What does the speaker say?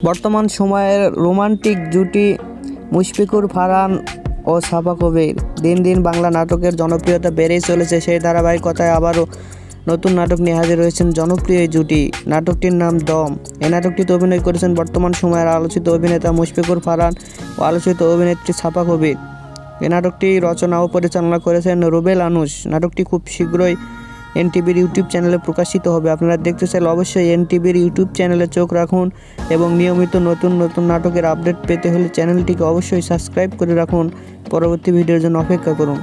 বর্তমান সময়ের রোমান্টিক জুটি মুশফিকুর ফারহান ও সাফা কবির। দিন দিন বাংলা নাটকের জনপ্রিয়তা বেড়েই চলেছে। সেই ধারাবাহিকতায় আবারও নতুন নাটক নিয়ে হাজির হয়েছেন জনপ্রিয় এই জুটি। নাটকটির নাম দম। এই নাটকটিতে অভিনয় করেছেন বর্তমান সময়ের আলোচিত অভিনেতা মুশফিকুর ফারহান ও আলোচিত অভিনেত্রী সাফা কবির। এই নাটকটি রচনা ও পরিচালনা করেছেন রুবেল আনুশ। নাটকটি খুব শীঘ্রই এনটিভির ইউটিউব চ্যানেলে প্রকাশিত হবে। আপনারা দেখতে চাইলে অবশ্যই এনটিভির ইউটিউব চ্যানেলে চোখ রাখুন এবং নিয়মিত নতুন নতুন নাটকের আপডেট পেতে হলে চ্যানেলটিকে অবশ্যই সাবস্ক্রাইব করে রাখুন। পরবর্তী ভিডিওর জন্য অপেক্ষা করুন।